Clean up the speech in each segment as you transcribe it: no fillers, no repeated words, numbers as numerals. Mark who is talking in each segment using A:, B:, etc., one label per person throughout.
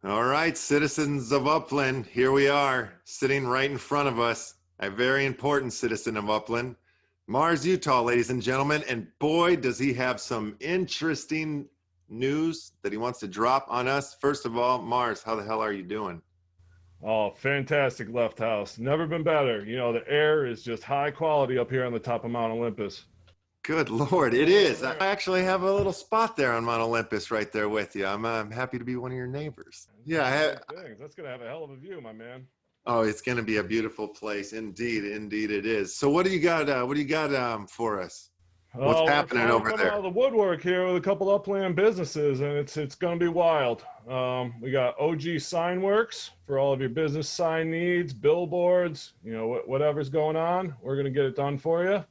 A: All right, citizens of Upland, here we are, sitting right in front of us, a very important citizen of Upland, Mars, Utah, ladies and gentlemen, and boy, does he have some interesting news that he wants to drop on us. First of all, Mars, how the hell are you doing?
B: Oh, fantastic, Left House. Never been better. You know, the air is just high quality up here on the top of Mount Olympus.
A: Good Lord, it is. I actually have a little spot there on Mount Olympus right there with you. I'm happy to be one of your neighbors. Yeah,
B: Big things. That's going to have a hell of a view, my man.
A: oh, it's going to be a beautiful place. Indeed, indeed it is. So what do you got, for us? What's
B: Oh, we're
A: happening
B: finally
A: over
B: coming out
A: there?
B: of the woodwork here with a couple upland businesses, and it's going to be wild. We got OG Sign Works for all of your business sign needs, billboards, you know, whatever's going on. We're going to get it done for you.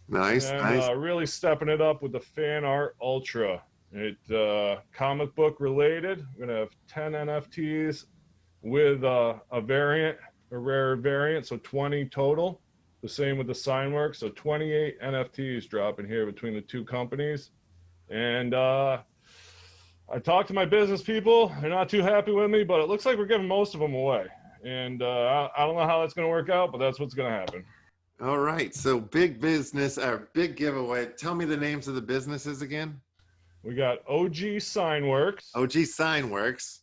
A: Nice,
B: And
A: nice.
B: really stepping it up with the Fan Art Ultra. It comic book related. We're gonna have 10 NFTs with a variant, a rare variant, so 20 total. The same with the Signworks, so 28 NFTs dropping here between the two companies. And I talked to my business people. They're not too happy with me, but it looks like we're giving most of them away. And I don't know how that's going to work out, but that's what's going to happen.
A: All right, so big business, or big giveaway. Tell me the names of the businesses again.
B: We got OG Signworks
A: OG Signworks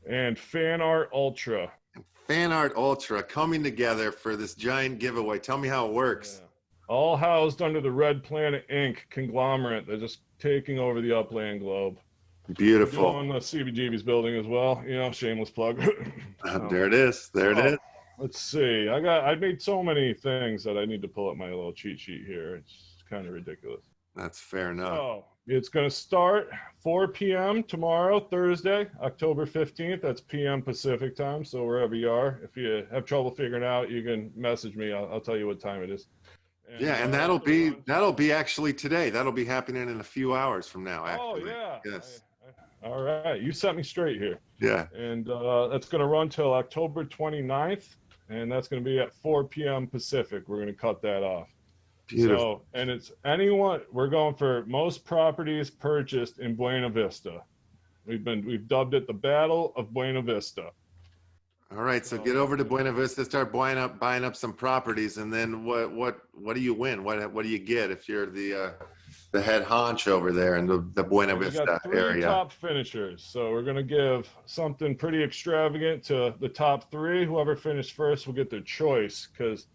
B: and Fan Art Ultra.
A: and Fan Art Ultra coming together for this giant giveaway. Tell me how it works.
B: Yeah. All housed under the Red Planet Inc. conglomerate. They're just taking over the Upland globe.
A: Beautiful.
B: Doing the CBGB's building as well. You know, shameless plug.
A: There it is. There it is.
B: Let's see. I made so many things that I need to pull up my little cheat sheet here. It's kind of ridiculous.
A: That's fair enough.
B: So it's going to start 4 p.m. tomorrow, Thursday, October 15th. That's p.m. Pacific time. So wherever you are, if you have trouble figuring out, you can message me. I'll tell you what time it is.
A: Yeah, and that'll be actually today. That'll be happening in a few hours from now. Actually.
B: Oh yeah.
A: Yes.
B: All right, you set me straight here.
A: Yeah.
B: And that's going to run till October 29th, and that's going to be at 4 p.m. Pacific. We're going to cut that off.
A: Beautiful.
B: So, and it's anyone. We're going for most properties purchased in Buena Vista. We've dubbed it the Battle of Buena Vista.
A: All right, so get over to Buena Vista, start buying up some properties, and then what do you win? What do you get if you're the head honch over there in the Buena Vista
B: We got three
A: area?
B: top finishers, so we're gonna give something pretty extravagant to the top three. Whoever finished first will get their choice, because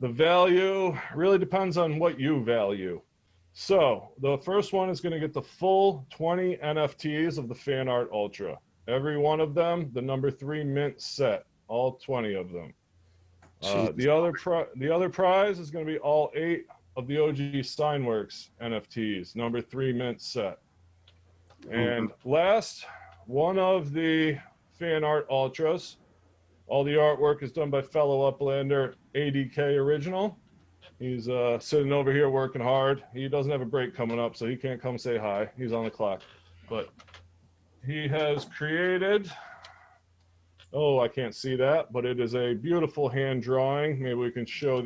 B: the value really depends on what you value. So the first one is gonna get the full 20 NFTs of the Fan Art Ultra. Every one of them, the number 3 mint set, all 20 of them. The other prize is going to be all 8 of the OG Signworks NFTs, number 3 mint set. And last, one of the Fan Art Ultras. All the artwork is done by fellow Uplander ADK Original. He's sitting over here working hard. He doesn't have a break coming up, so he can't come say hi. He's on the clock. But he has created, oh, I can't see that, but it is a beautiful hand drawing. Maybe we can show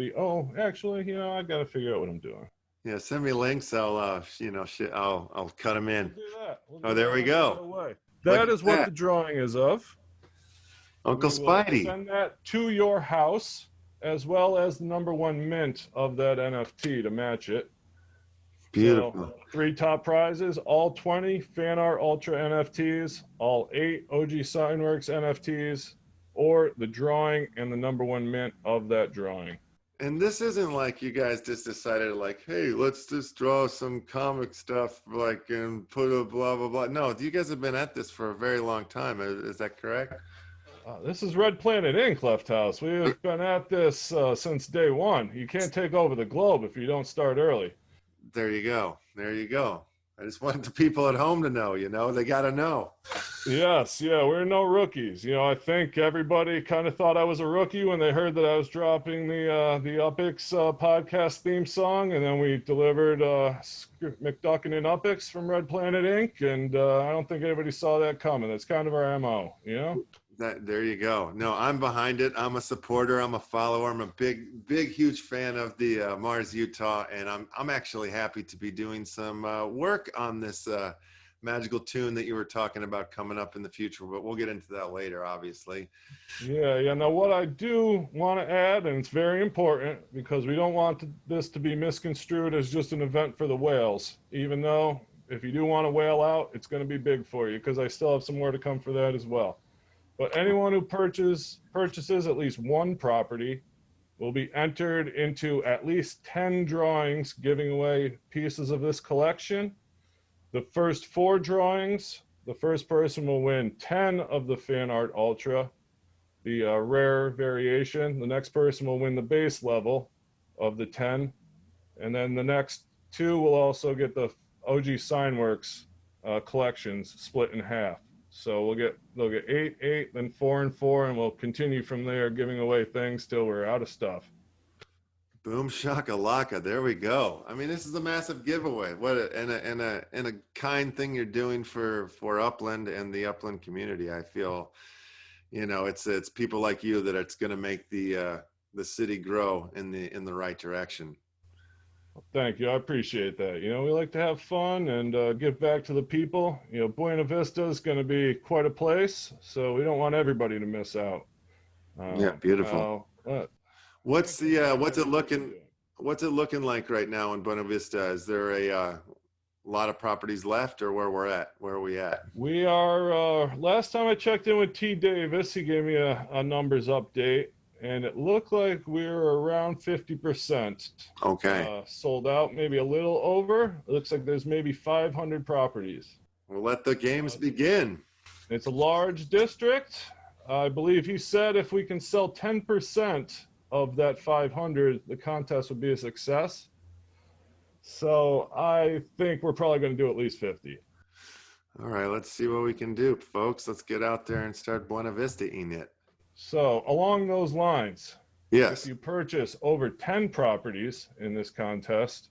B: actually, you know, I've got to figure out what I'm doing.
A: Yeah, send me links. I'll I'll cut them in.
B: We'll do that.
A: Oh, there we go.
B: That is what the drawing is of.
A: Uncle
B: We will
A: Spidey.
B: send that to your house, as well as the number 1 mint of that NFT to match it.
A: Beautiful.
B: So, 3 top prizes, all 20 Fan Art Ultra NFTs, all 8 OG Signworks NFTs, or the drawing and the number 1 mint of that drawing.
A: And this isn't like you guys just decided like, hey, let's just draw some comic stuff like and put a blah, blah, blah. No, you guys have been at this for a very long time. Is that correct?
B: This is Red Planet Inc. Left House. We've been at this since day one. You can't take over the globe if you don't start early.
A: There you go. There you go. I just want the people at home to know, you know, they got to know.
B: Yes, yeah, we're no rookies. You know, I think everybody kind of thought I was a rookie when they heard that I was dropping the UPX podcast theme song, and then we delivered McDuckin and UPX from Red Planet Inc., and I don't think anybody saw that coming. That's kind of our MO, you know?
A: There you go. No, I'm behind it. I'm a supporter. I'm a follower. I'm a big, huge fan of the Mars, Utah, and I'm actually happy to be doing some work on this magical tune that you were talking about coming up in the future, but we'll get into that later, obviously.
B: Yeah. Now, what I do want to add, and it's very important because we don't want this to be misconstrued as just an event for the whales, even though if you do want to whale out, it's going to be big for you because I still have some more to come for that as well. But anyone who purchases at least one property will be entered into at least 10 drawings giving away pieces of this collection. The first 4 drawings, the first person will win 10 of the Fan Art Ultra, the rare variation. The next person will win the base level of the 10. And then the next 2 will also get the OG Signworks collections split in half. So they'll get 8, 8, then 4 and 4, and we'll continue from there, giving away things till we're out of stuff.
A: Boom shakalaka. There we go. I mean, this is a massive giveaway. What a kind thing you're doing for Upland and the Upland community. I feel, it's people like you that it's going to make the city grow in the right direction.
B: Thank you. I appreciate that. We like to have fun and give back to the people. Buena Vista is going to be quite a place, so we don't want everybody to miss out.
A: Yeah, beautiful. What's it looking like right now in Buena Vista? Is there a lot of properties left, or where are we at?
B: We are, last time I checked in with T. Davis, he gave me a numbers update, and it looked like we were around 50%.
A: Okay.
B: Sold out, maybe a little over. It looks like there's maybe 500 properties.
A: We'll let the games begin.
B: It's a large district. I believe he said if we can sell 10% of that 500, the contest would be a success. So I think we're probably going to do at least 50.
A: All right, let's see what we can do, folks. Let's get out there and start Buena Vista-ing it.
B: So along those lines,
A: yes,
B: if you purchase over 10 properties in this contest,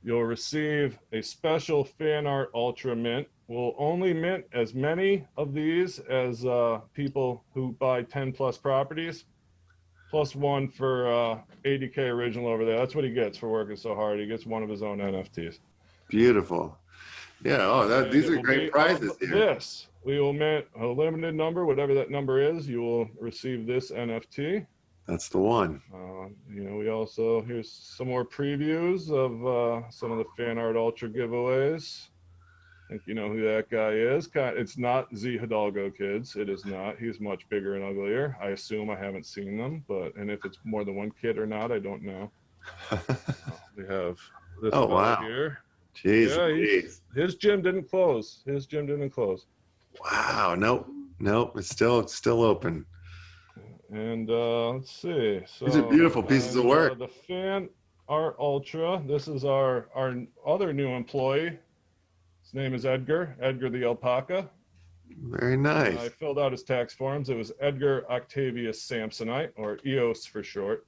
B: you'll receive a special Fan Art Ultra mint. We'll only mint as many of these as people who buy 10 plus properties, plus 1 for 80K original over there. That's what he gets for working so hard. He gets 1 of his own NFTs.
A: Beautiful. Yeah, these are great prizes here.
B: This, we will mint a limited number, whatever that number is, you will receive this NFT.
A: That's the one.
B: We also, here's some more previews of some of the Fan Art Ultra giveaways. I think you know who that guy is. It's not Z Hidalgo, kids. It is not. He's much bigger and uglier. I assume. I haven't seen them, and if it's more than one kid or not, I don't know. We have this guy here.
A: Jeez,
B: yeah, his gym didn't close.
A: Wow, nope, it's still open.
B: And let's see. So
A: these are beautiful pieces of work.
B: The Fan Art Ultra. This is our other new employee. His name is Edgar the Alpaca.
A: Very nice.
B: I filled out his tax forms. It was Edgar Octavius Samsonite, or EOS for short.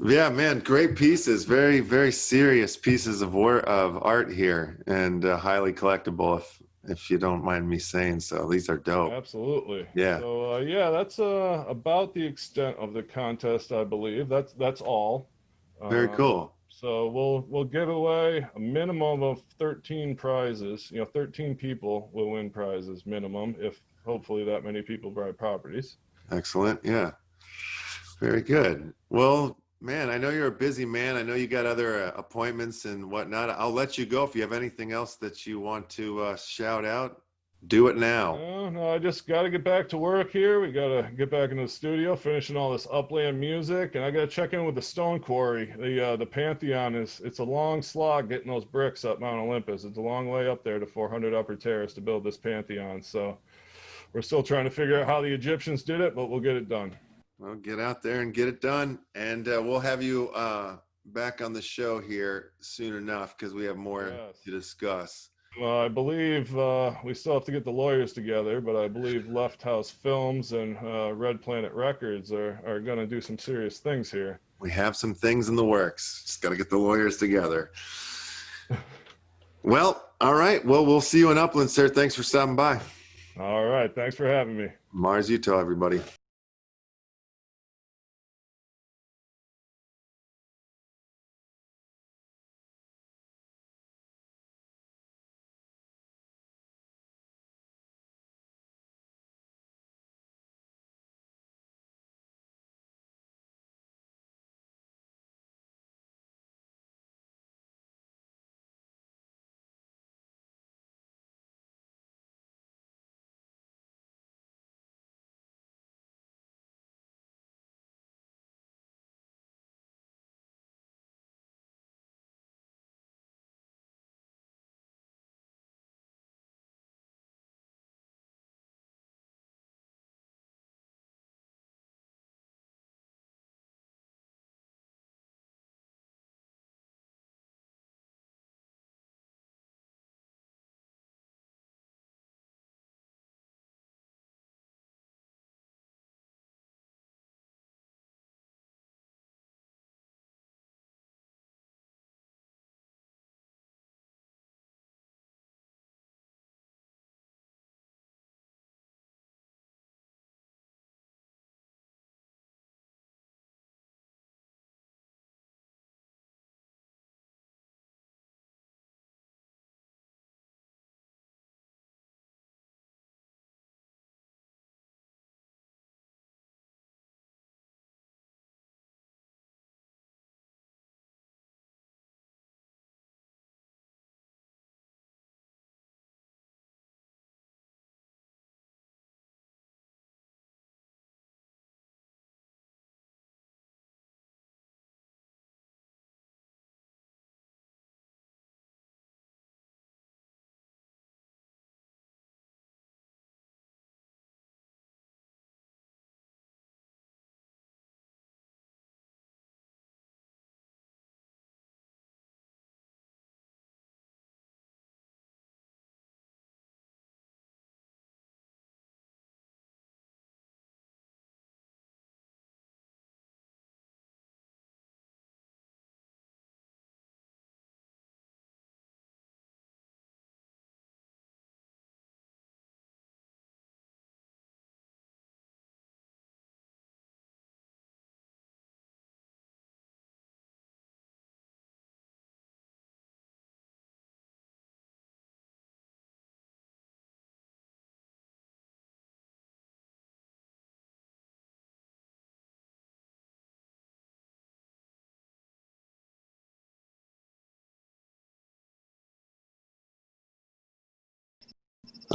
A: Yeah, man, great pieces. Very, very serious pieces of art here, and highly collectible, if you don't mind me saying so. These are dope.
B: Absolutely.
A: Yeah.
B: So that's about the extent of the contest, I believe. That's all.
A: Very cool.
B: So we'll give away a minimum of 13 prizes. 13 people will win prizes minimum, if hopefully that many people buy properties.
A: Excellent. Yeah. Very good. Well, man, I know you're a busy man. I know you got other appointments and whatnot. I'll let you go. If you have anything else that you want to shout out, do it now.
B: No, I just got to get back to work here. We got to get back into the studio, finishing all this Upland music, and I got to check in with the stone quarry. The Pantheon it's a long slog getting those bricks up Mount Olympus. It's a long way up there to 400 Upper Terrace to build this Pantheon. So we're still trying to figure out how the Egyptians did it, but we'll get it done.
A: Well, get out there and get it done, and we'll have you back on the show here soon enough because we have more to discuss.
B: I believe we still have to get the lawyers together, but I believe Left House Films and Red Planet Records are going to do some serious things here.
A: We have some things in the works. Just got to get the lawyers together. Well, all right. Well, we'll see you in Upland, sir. Thanks for stopping by.
B: All right. Thanks for having me.
A: Mars, Utah, everybody.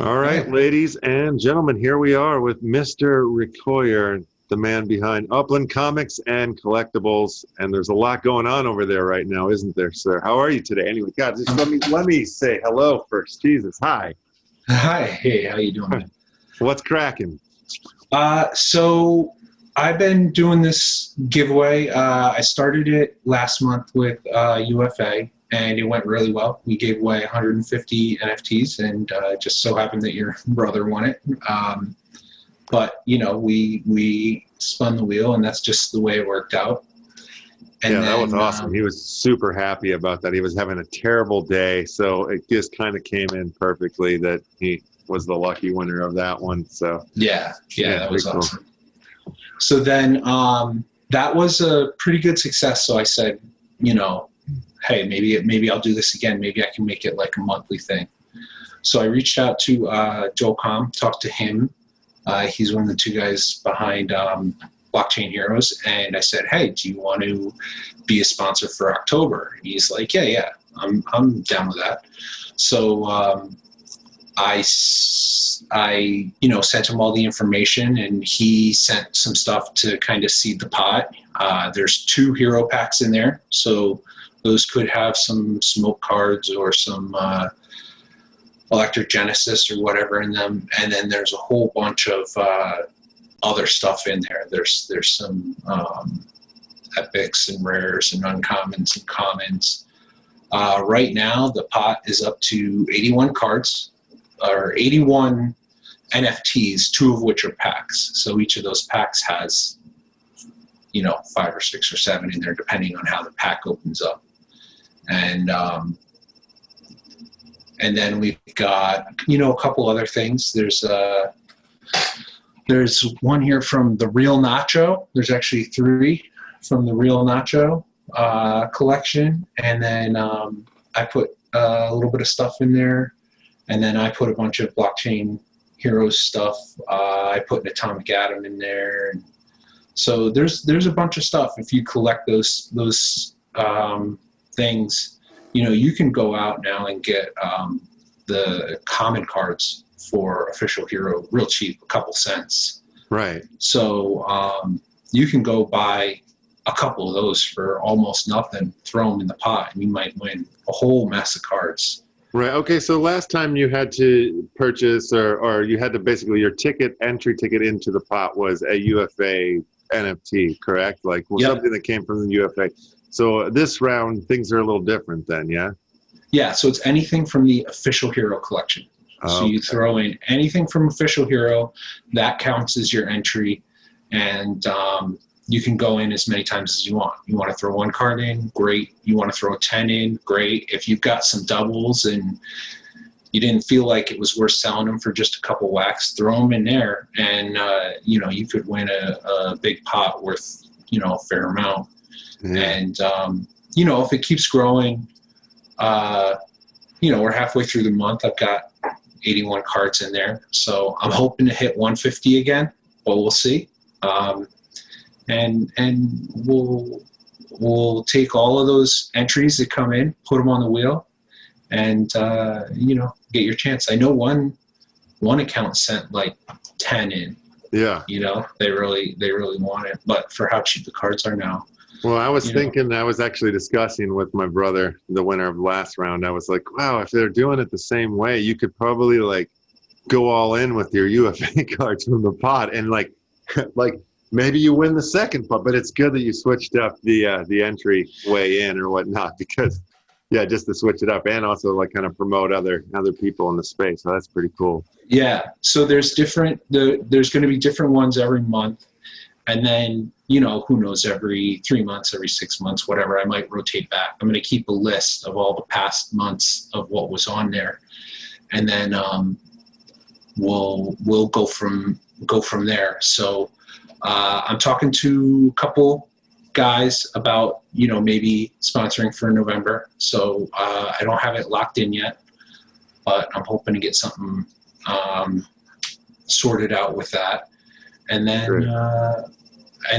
A: All right, ladies and gentlemen, here we are with Mr. Recourier, the man behind Upland Comics and Collectables. And there's a lot going on over there right now, isn't there, sir? How are you today? Anyway, God, just let me say hello first. Jesus, hi.
C: Hi, hey, how you doing, man?
A: What's cracking?
C: So I've been doing this giveaway. I started it last month with UFA, and it went really well. We gave away 150 NFTs, and just so happened that your brother won it. But you know, we spun the wheel, and that's just the way it worked out. And
A: yeah,
C: then,
A: that was awesome. He was super happy about that. He was having a terrible day, so it just kind of came in perfectly that he was the lucky winner of that one. So
C: yeah, that was
A: cool.
C: awesome. So then that was a pretty good success. So I said, you know, hey, maybe I'll do this again. Maybe I can make it like a monthly thing. So I reached out to Joel Com, talked to him. He's one of the two guys behind Blockchain Heroes. And I said, hey, do you want to be a sponsor for October? And he's like, yeah, I'm down with that. So I sent him all the information, and he sent some stuff to kind of seed the pot. There's 2 hero packs in there, so those could have some smoke cards or some electric genesis or whatever in them. And then there's a whole bunch of other stuff in there. There's some epics and rares and uncommons and commons. Right now, the pot is up to 81 cards, or 81 NFTs, 2 of which are packs. So each of those packs has, 5 or 6 or 7 in there, depending on how the pack opens up. And then we've got, a couple other things. There's one here from the Real Nacho. There's actually 3 from the Real Nacho collection. And then I put a little bit of stuff in there. And then I put a bunch of Blockchain Heroes stuff. I put an Atomic Atom in there. And so there's a bunch of stuff. If you collect those things, you can go out now and get the common cards for Official Hero real cheap, a couple cents.
A: Right.
C: So you can go buy a couple of those for almost nothing, throw them in the pot, and you might win a whole mess of cards.
A: Right. Okay. So last time you had to purchase, or you had to basically, your entry ticket into the pot was a UFA NFT, correct? Like something that came from the UFA. So this round, things are a little different then, yeah? Yeah.
C: So it's anything from the Official Hero collection. So you throw in anything from Official Hero, that counts as your entry, and you can go in as many times as you want. You want to throw 1 card in, great. You want to throw 10 in, great. If you've got some doubles and you didn't feel like it was worth selling them for just a couple whacks, throw them in there, and you could win a big pot worth a fair amount. And if it keeps growing, we're halfway through the month. I've got 81 cards in there, so I'm hoping to hit 150 again, but we'll see. And we'll take all of those entries that come in, put them on the wheel, and get your chance. I know one account sent like 10 in.
A: Yeah.
C: They really want it, but for how cheap the cards are now.
A: Well, I was thinking, I was actually discussing with my brother, the winner of last round. I was like, wow, if they're doing it the same way, you could probably go all in with your UFA cards from the pot and maybe you win the second pot. But it's good that you switched up the entry way in or whatnot, because just to switch it up and also kind of promote other people in the space. So that's pretty cool.
C: Yeah. So there's there's going to be different ones every month. And then, who knows, every 3 months, every 6 months, whatever, I might rotate back. I'm going to keep a list of all the past months of what was on there. And then we'll go from there. So I'm talking to a couple guys about, maybe sponsoring for November. So I don't have it locked in yet, but I'm hoping to get something sorted out with that. And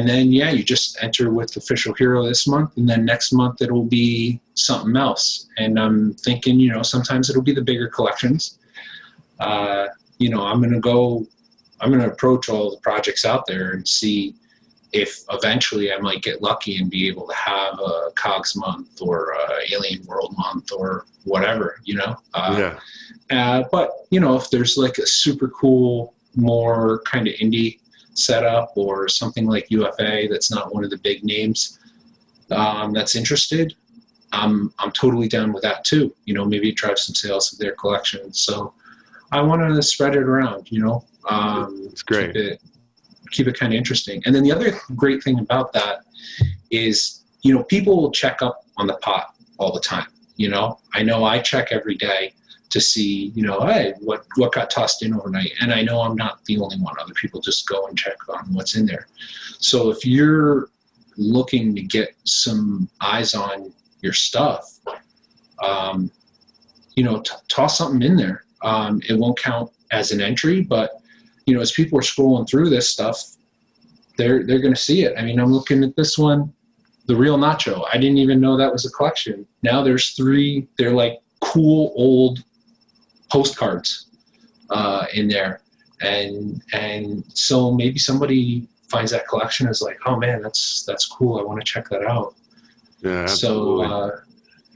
C: then, you just enter with Official Hero this month, and then next month it'll be something else. And I'm thinking, sometimes it'll be the bigger collections. I'm going to approach all the projects out there and see if eventually I might get lucky and be able to have a COGS month or a Alien World month or whatever, but if there's like a super cool, more kind of indie setup or something like UFA that's not one of the big names that's interested, I'm totally down with that too. Maybe drive some sales of their collection. So I want to spread it around,
A: It's great.
C: Keep it kind of interesting. And then the other great thing about that is, people will check up on the pot all the time. I know I check every day to see, hey, what got tossed in overnight. And I know I'm not the only one. Other people just go and check on what's in there. So if you're looking to get some eyes on your stuff, toss something in there. It won't count as an entry, but as people are scrolling through this stuff, they're going to see it. I mean, I'm looking at this one, the Real Nacho. I didn't even know that was a collection. Now there's 3. They're like cool old postcards in there, and so maybe somebody finds that collection and is like, oh man, that's cool. I want to check that out.
A: Yeah. Absolutely.
C: So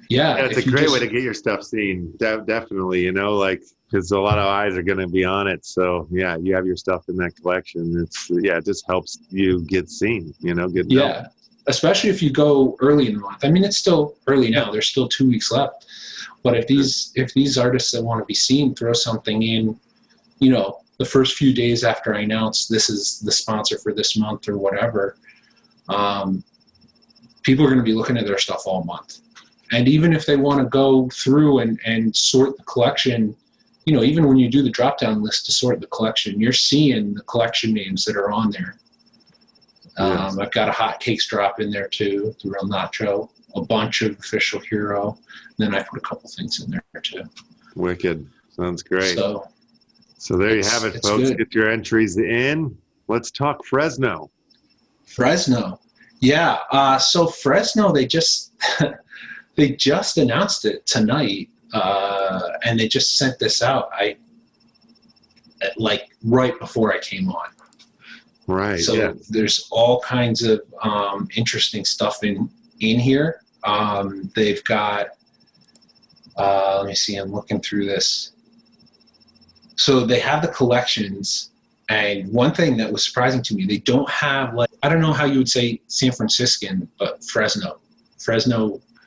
A: it's a great way to get your stuff seen. Definitely, because a lot of eyes are going to be on it. So yeah, you have your stuff in that collection. It just helps you get seen, get known.
C: Especially if you go early in the month. I mean, it's still early now. There's still 2 weeks left. But if these artists that want to be seen throw something in, the first few days after I announce this is the sponsor for this month or whatever, people are going to be looking at their stuff all month. And even if they want to go through and sort the collection, even when you do the drop-down list to sort the collection, you're seeing the collection names that are on there.
A: Yes.
C: I've got a hotcakes drop in there too, the Real Nacho, a bunch of Official Hero. And then I put a couple things in there too.
A: Wicked. Sounds great.
C: So
A: there you have it, folks.
C: Good.
A: Get your entries in. Let's talk Fresno.
C: Fresno. Yeah. So Fresno, they just announced it tonight. And they just sent this out. Right before I came on.
A: Right.
C: So there's all kinds of interesting stuff in here. They've got, let me see, I'm looking through this. So they have the collections, and one thing that was surprising to me, they don't have, I don't know how you would say San Franciscan, but Fresno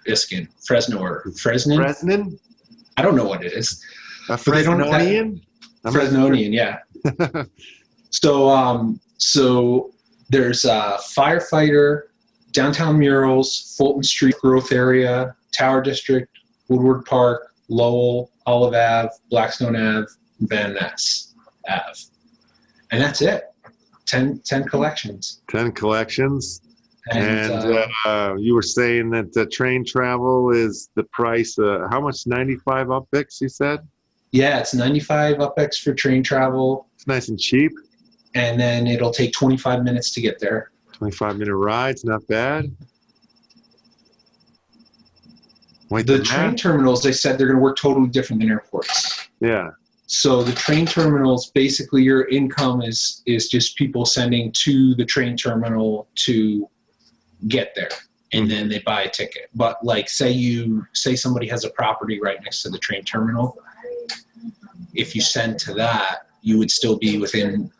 C: Iskin, Fresno or Fresnan?
A: Fresnan?
C: I don't know what it is.
A: A Fresnonian?
C: Fresnonian, yeah. So there's Firefighter, Downtown Murals, Fulton Street Growth Area, Tower District, Woodward Park, Lowell, Olive Ave, Blackstone Ave, Van Ness Ave. And that's it. 10 collections.
A: 10 collections. And you were saying that the train travel is the price. How much? 95 UPX, you said?
C: Yeah, it's 95 UPX for train travel.
A: It's nice and cheap.
C: And then it'll take 25 minutes to get there.
A: 25-minute rides, not bad.
C: The train terminals, they said they're going to work totally different than airports.
A: Yeah.
C: So the train terminals, basically your income is just people sending to the train terminal to get there, and then they buy a ticket. But say somebody has a property right next to the train terminal, if you send to that, you would still be within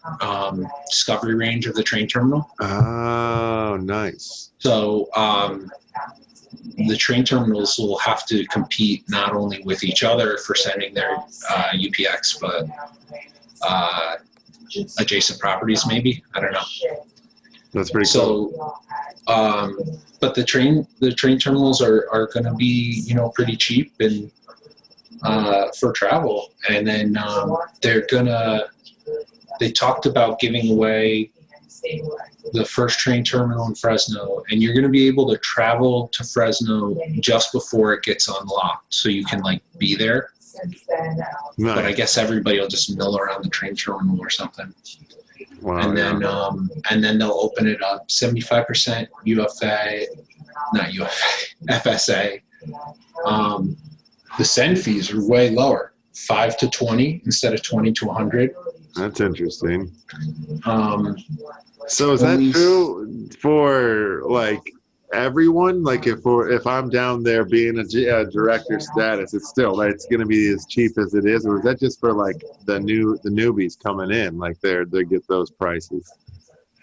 C: discovery range of the train terminal.
A: Oh, nice.
C: So the train terminals will have to compete not only with each other for sending their UPX, but adjacent properties maybe. I don't know.
A: That's pretty cool.
C: So, but the train terminals are going to be, pretty cheap and for travel. And then they talked about giving away the first train terminal in Fresno, and you're going to be able to travel to Fresno just before it gets unlocked, so you can be there.
A: Nice.
C: But I guess everybody will just mill around the train terminal or something.
A: Wow,
C: and then they'll open it up 75% UFA, not UFA, FSA. The send fees are way lower. 5 to 20 instead of 20 to 100.
A: That's interesting.
C: Um,
A: So is that true for like everyone? Like if I'm down there being a director status, it's still it's going to be as cheap as it is, or is that just for like the newbies coming in? Like they get those prices.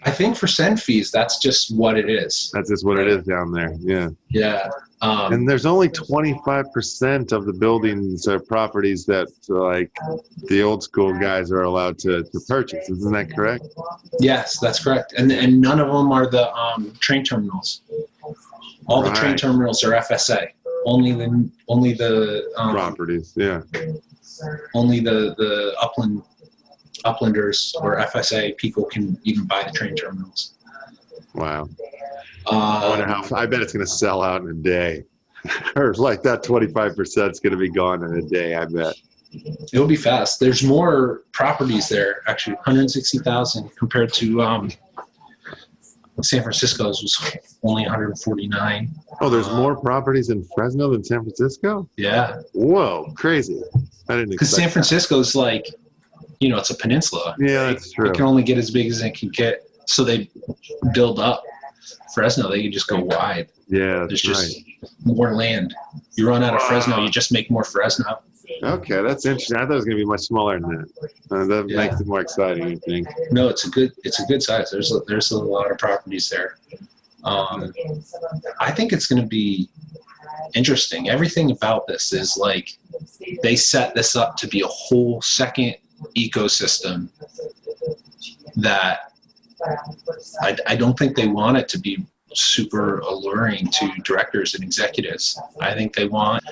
C: I think for send fees, that's just what it is.
A: That's just what it is down there. Yeah.
C: Yeah.
A: And there's only 25% of the buildings or properties that like the old school guys are allowed to purchase. Isn't that correct?
C: Yes, that's correct. And none of them are the train terminals. All the train terminals are FSA. Only the
A: Properties. Yeah.
C: only the Uplanders or FSA people can even buy the train terminals.
A: Wow. I wonder I bet it's going to sell out in a day. Or like that 25% is going to be gone in a day, I bet.
C: It'll be fast. There's more properties there, actually, 160,000 compared to San Francisco's was only 149.
A: Oh, there's more properties in Fresno than San Francisco?
C: Yeah.
A: Whoa, crazy. I didn't expect
C: Because San Francisco's like, it's a peninsula.
A: Yeah, that's true.
C: It can only get as big as it can get. So they build up. Fresno, they can just go wide.
A: Yeah,
C: there's just more land. You run out of Fresno, you just make more Fresno.
A: Okay, that's interesting. I thought it was going to be much smaller than that. That makes it more exciting, I think.
C: No, it's a good size. There's a lot of properties there. I think it's going to be interesting. Everything about this is like they set this up to be a whole second ecosystem that I don't think they want it to be super alluring to directors and executives. I think they want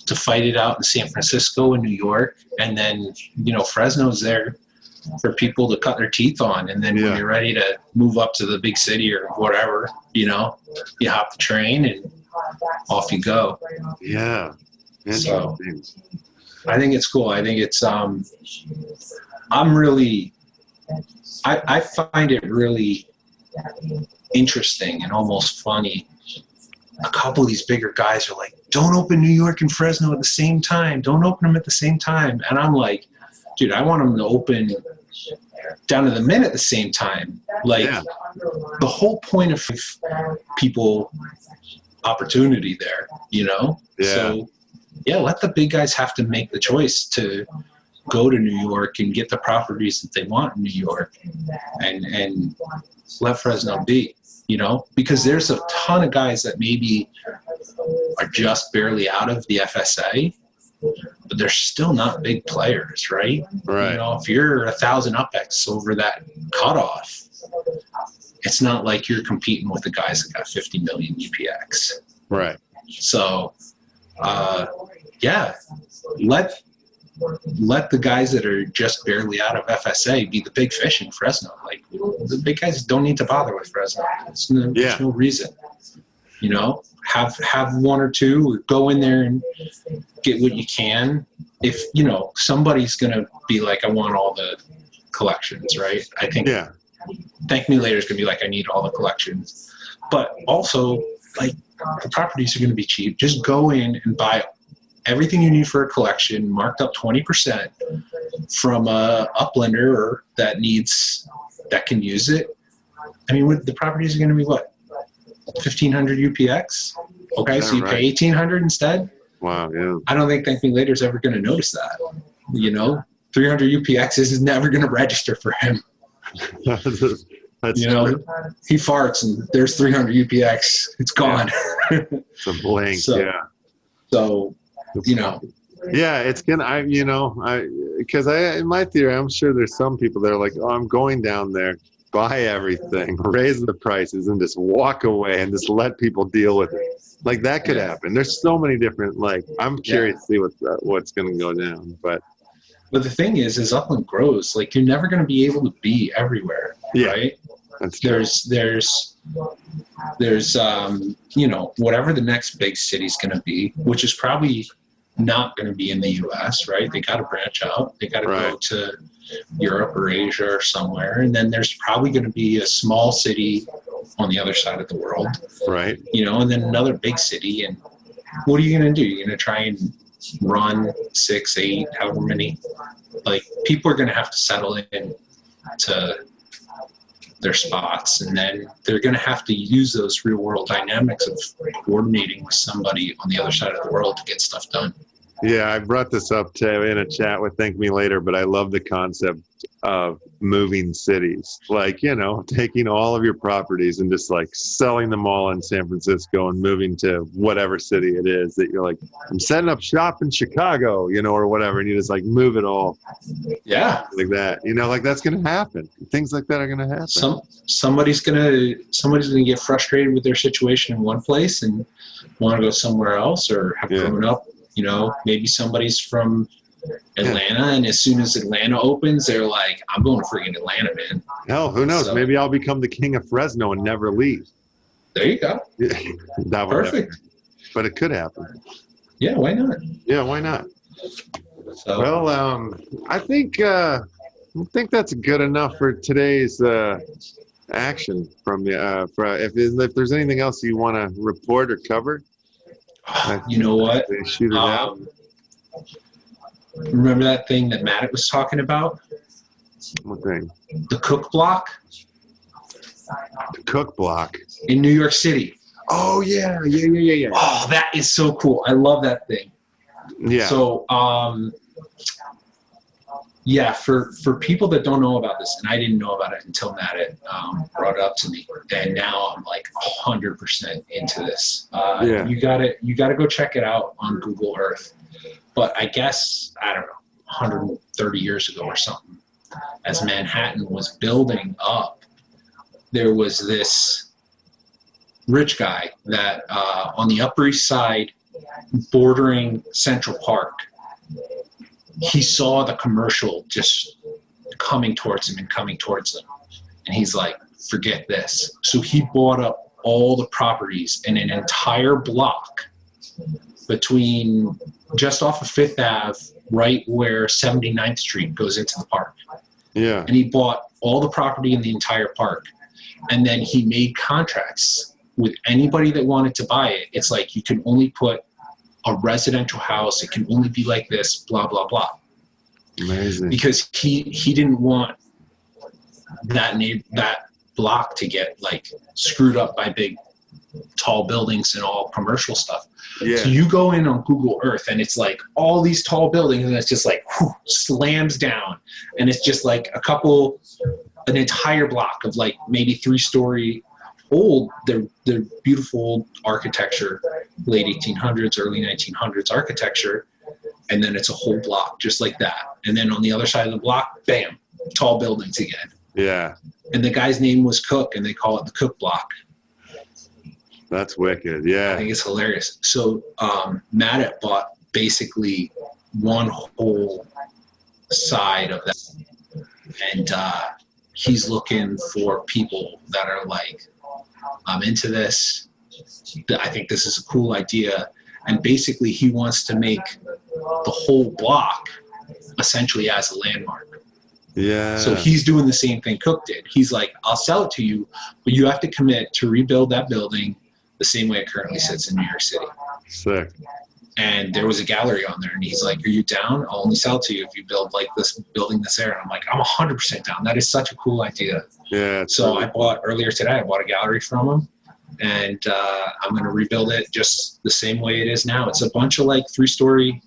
C: to fight it out in San Francisco and New York, and then Fresno's there for people to cut their teeth on, and then when you're ready to move up to the big city or whatever, you hop the train and off you go.
A: Yeah.
C: So I think it's cool. I think it's I find it really interesting and almost funny. A couple of these bigger guys are like, don't open New York and Fresno at the same time. Don't open them at the same time. And I'm like, dude, I want them to open down to the minute at the same time. Like the whole point of people opportunity there, Yeah. So let the big guys have to make the choice to go to New York and get the properties that they want in New York and let Fresno be, because there's a ton of guys that maybe are just barely out of the FSA, but they're still not big players, right?
A: Right.
C: If you're 1,000 UPX over that cutoff, it's not like you're competing with the guys that got 50 million UPX.
A: Right.
C: So, let the guys that are just barely out of FSA be the big fish in Fresno. Like the big guys don't need to bother with Fresno. There's no reason. Have one or two, go in there and get what you can. If somebody's gonna be like, I want all the collections, right? I think Thank Me Later is gonna be like, I need all the collections. But also, like, the properties are gonna be cheap. Just go in and buy everything you need for a collection, marked up 20% from a uplander that can use it. I mean, the properties are going to be what? 1,500 UPX? Okay, so you pay 1,800 instead?
A: Wow, yeah.
C: I don't think Thank Me Later is ever going to notice that. 300 UPX is never going to register for him.
A: That's
C: He farts and there's 300 UPX. It's gone.
A: It's a blank,
C: So,
A: Yeah, it's gonna. Because in my theory, I'm sure there's some people that are like, oh, I'm going down there, buy everything, raise the prices, and just walk away and just let people deal with it. Like that could happen. There's so many different. Like, I'm curious to see what's going to go down. But
C: the thing is, as Upland grows, like you're never going to be able to be everywhere, right?
A: That's true.
C: There's whatever the next big city's going to be, which is probably not going to be in the U.S., right? They got to branch out. They got to go to Europe or Asia or somewhere. And then there's probably going to be a small city on the other side of the world,
A: right?
C: And then another big city. And what are you going to do? You're going to try and run 6, 8, however many. Like, people are going to have to settle in to their spots, and then they're going to have to use those real world dynamics of coordinating with somebody on the other side of the world to get stuff done.
A: Yeah, I brought this up in a chat with Thank Me Later, but I love the concept of moving cities. Like, you know, taking all of your properties and just like selling them all in San Francisco and moving to whatever city it is that you're like, I'm setting up shop in Chicago, you know, or whatever. And you just like move it all.
C: Yeah.
A: Like that, you know, like that's going to happen. Things like that are going to happen.
C: Somebody's gonna get frustrated with their situation in one place and want to go somewhere else, or have grown up. You know, maybe somebody's from Atlanta, and as soon as Atlanta opens, they're like, I'm going to freaking Atlanta, man.
A: Hell, who knows?
C: So,
A: maybe I'll become the king of Fresno and never leave.
C: There you go.
A: That would
C: Perfect.
A: Happen. But it could happen.
C: Yeah, why not?
A: Yeah, why not?
C: So,
A: well, I think that's good enough for today's action from the. If there's anything else you want to report or cover.
C: You know what?
A: Shoot it out.
C: Remember that thing that Matt was talking about?
A: What thing?
C: The cook block?
A: The cook block.
C: In New York City.
A: Oh, yeah.
C: Oh, that is so cool. I love that thing.
A: Yeah.
C: So, yeah, for people that don't know about this, and I didn't know about it until Matt brought it up to me, and now I'm like 100% into this. You gotta go check it out on Google Earth. But I guess, I don't know, 130 years ago or something, as Manhattan was building up, there was this rich guy that on the Upper East Side, bordering Central Park, he saw the commercial just coming towards him. And he's like, forget this. So he bought up all the properties in an entire block between just off of Fifth Ave, right where 79th Street goes into the park.
A: Yeah.
C: And he bought all the property in the entire park. And then he made contracts with anybody that wanted to buy it. It's like, you can only put a residential house, it can only be like this, blah, blah, blah.
A: Amazing.
C: Because he didn't want that block to get like screwed up by big tall buildings and all commercial stuff.
A: Yeah.
C: So you go in on Google Earth and it's like all these tall buildings, and it's just like slams down, and it's just like an entire block of like maybe 3-story old. They're beautiful old architecture, late 1800s, early 1900s architecture, and then it's a whole block just like that. And then on the other side of the block, bam, tall buildings again.
A: Yeah.
C: And the guy's name was Cook, and they call it the Cook Block.
A: That's wicked. Yeah.
C: I think it's hilarious. So Matt bought basically one whole side of that, and he's looking for people that are like, I'm into this. I think this is a cool idea. And basically he wants to make the whole block essentially as a landmark.
A: Yeah.
C: So he's doing the same thing Cook did. He's like, I'll sell it to you, but you have to commit to rebuild that building the same way it currently sits in New York City.
A: Sick.
C: And there was a gallery on there, and he's like, are you down? I'll only sell it to you if you build like this building this area. And I'm like, I'm 100% down. That is such a cool idea.
A: Yeah.
C: So I bought earlier today, I bought a gallery from him, and I'm going to rebuild it just the same way it is now. It's a bunch of like 3-story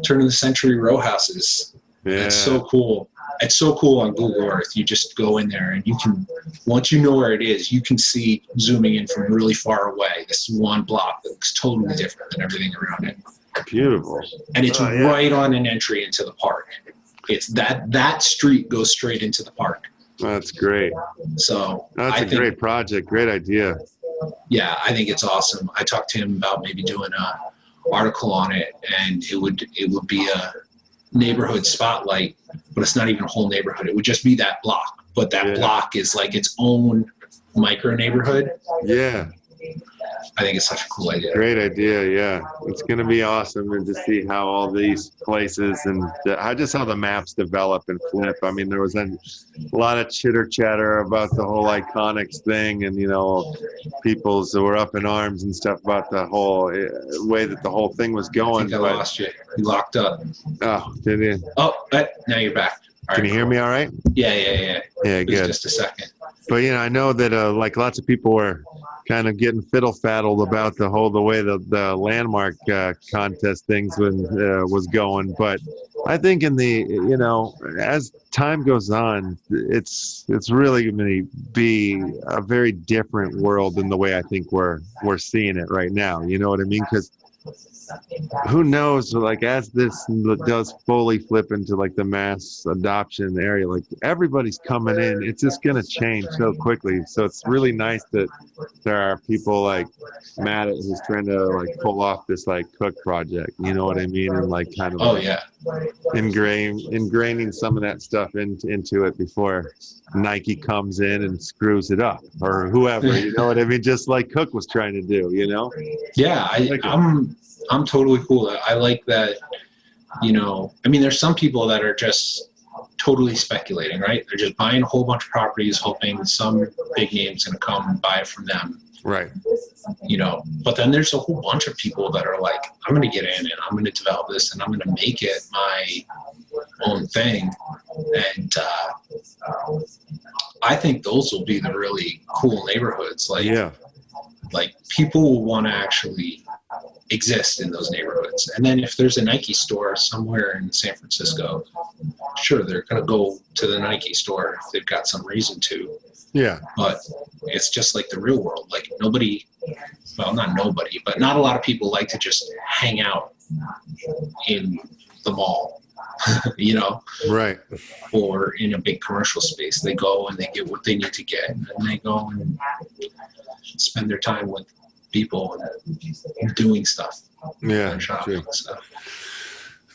C: turn of the century row houses.
A: Yeah.
C: It's so cool. It's so cool on Google Earth. You just go in there and you can, once you know where it is, you can see zooming in from really far away. This one block that looks totally different than everything around it.
A: Beautiful.
C: And it's
A: yeah.
C: right on an entry into the park. It's that street goes straight into the park.
A: That's great.
C: So
A: That's a great project. Great idea.
C: Yeah, I think it's awesome. I talked to him about maybe doing a article on it, and it would be a neighborhood spotlight, but it's not even a whole neighborhood. It would just be that block, but that block is like its own micro neighborhood.
A: Yeah.
C: I think it's such a cool idea.
A: Great idea, yeah. It's going to be awesome and to see how all these places and how the maps develop and flip. I mean, there was a lot of chitter chatter about the whole Iconics thing, and peoples who were up in arms and stuff about the whole way that the whole thing was
C: I
A: going.
C: think I lost you. You locked up.
A: Oh, did you?
C: Oh, now you're back. All
A: Can
C: right,
A: you hear me all right?
C: Yeah.
A: Yeah,
C: It was
A: good.
C: just a second.
A: But I know that lots of people were kind of getting fiddle-faddled about the way the landmark contest things was going. But I think in the as time goes on, it's really going to be a very different world than the way I think we're seeing it right now. You know what I mean? Because who knows, as this does fully flip into the mass adoption area, everybody's coming in, it's just going to change so quickly. So it's really nice that there are people like Matt who's trying to pull off this Cook project, you know what I mean, and kind of ingraining some of that stuff into it before Nike comes in and screws it up, or whoever, you know what I mean, just like Cook was trying to do,
C: Yeah, I'm totally cool. I like that, I mean, there's some people that are just totally speculating, right? They're just buying a whole bunch of properties, hoping some big name's going to come and buy it from them.
A: Right.
C: But then there's a whole bunch of people that are like, I'm going to get in and I'm going to develop this and I'm going to make it my own thing. And I think those will be the really cool neighborhoods. People will want to actually exist in those neighborhoods. And then if there's a Nike store somewhere in San Francisco, sure, they're going to go to the Nike store if they've got some reason to.
A: Yeah.
C: But it's just like the real world. Not nobody, but not a lot of people like to just hang out in the mall,
A: Right.
C: or in a big commercial space. They go and they get what they need to get, and then they go and spend their time with people and doing stuff.
A: Yeah,
C: and shopping
A: true.
C: and stuff.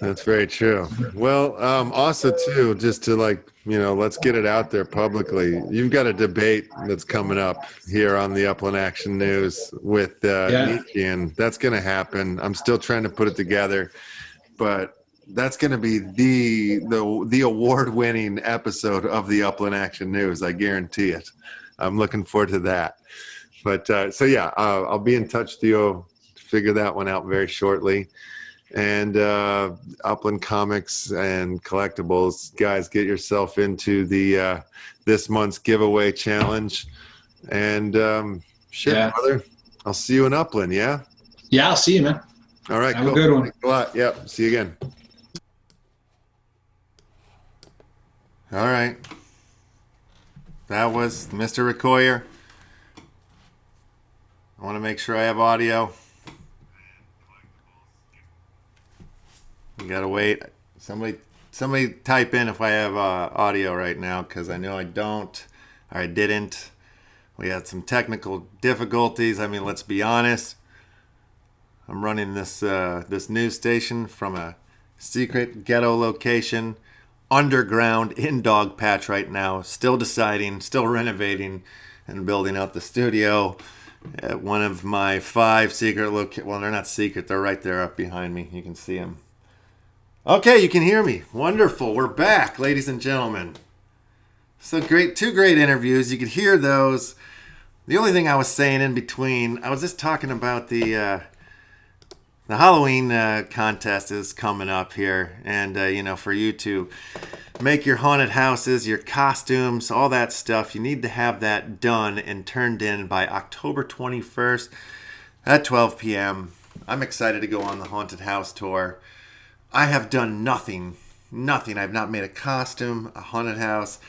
A: That's very true. Well, also too, just to let's get it out there publicly. You've got a debate that's coming up here on the Upland Action News with Nietzsche, and that's going to happen. I'm still trying to put it together, but that's going to be the award-winning episode of the Upland Action News. I guarantee it. I'm looking forward to that. But I'll be in touch with you to figure that one out very shortly. And Upland Comics and Collectables, guys, get yourself into the this month's giveaway challenge. And brother, I'll see you in Upland. Yeah.
C: Yeah, I'll see you, man.
A: All right.
C: Have a good one.
A: Thanks a lot. Yep. See you again. All right. That was Mr. Recourier. I want to make sure I have audio. You gotta wait. Somebody type in if I have audio right now, because I know I don't, or I didn't. We had some technical difficulties. I mean, let's be honest. I'm running this news station from a secret ghetto location, underground in Dog Patch right now. Still deciding, still renovating, and building out the studio at one of my 5 secret well, they're not secret. They're right there up behind me. You can see them. Okay, you can hear me. Wonderful. We're back, ladies and gentlemen. So great, 2 great interviews. You could hear those. The only thing I was saying in between, I was just talking about the Halloween contest is coming up here, and for you to make your haunted houses, your costumes, all that stuff, you need to have that done and turned in by October 21st at 12 p.m. I'm excited to go on the haunted house tour. I have done nothing. I've not made a costume, a haunted house,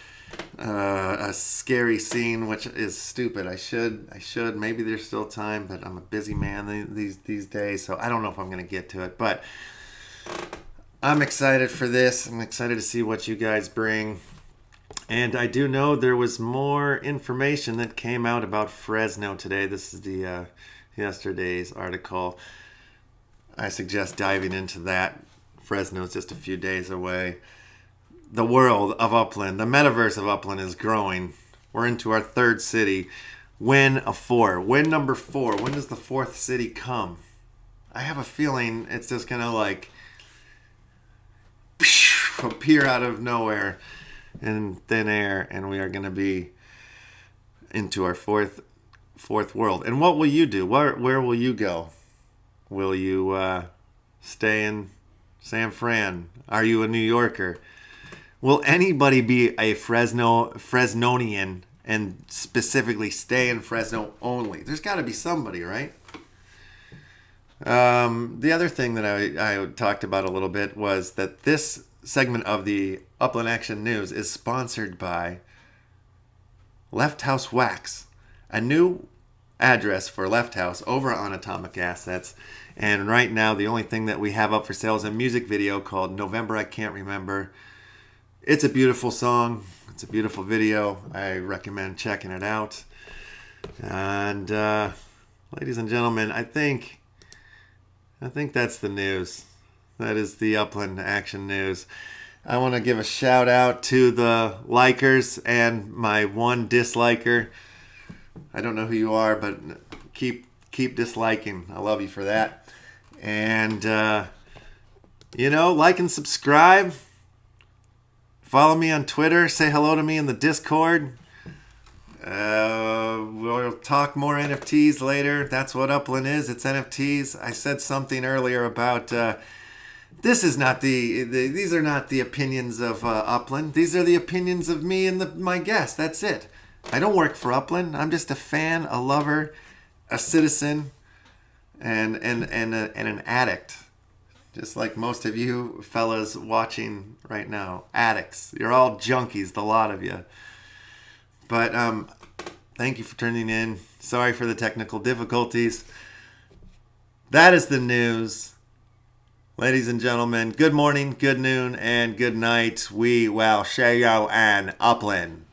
A: a scary scene, which is stupid. I should. Maybe there's still time, but I'm a busy man these days, so I don't know if I'm going to get to it. But I'm excited for this. I'm excited to see what you guys bring. And I do know there was more information that came out about Fresno today. This is the yesterday's article. I suggest diving into that. Fresno is just a few days away. The world of Upland, the metaverse of Upland is growing. We're into our 3rd city. win a 4. Win number 4. When does the 4th city come? I have a feeling it's just going to like appear out of nowhere in thin air, and we are going to be into our fourth world. And what will you do? Where will you go? Will you stay in San Fran? Are you a New Yorker? Will anybody be a Fresnonian and specifically stay in Fresno only? There's got to be somebody, right? The other thing that I talked about a little bit was that this segment of the Upland Action News is sponsored by Left House Wax, a new address for Left House over on Atomic Assets. And right now, the only thing that we have up for sale is a music video called November I Can't Remember. It's a beautiful song. It's a beautiful video. I recommend checking it out. And ladies and gentlemen, I think that's the news. That is the Upland Action News. I want to give a shout out to the likers and my one disliker. I don't know who you are, but keep disliking. I love you for that. And like and subscribe. Follow me on Twitter. Say hello to me in the Discord. We'll talk more NFTs later. That's what Upland is. It's NFTs. I said something earlier about these are not the opinions of Upland. These are the opinions of me and my guests. That's it. I don't work for Upland. I'm just a fan, a lover, a citizen, and an addict. Just like most of you fellas watching right now. Addicts. You're all junkies, the lot of you. But thank you for tuning in. Sorry for the technical difficulties. That is the news. Ladies and gentlemen, good morning, good noon, and good night. We will show you an Upland.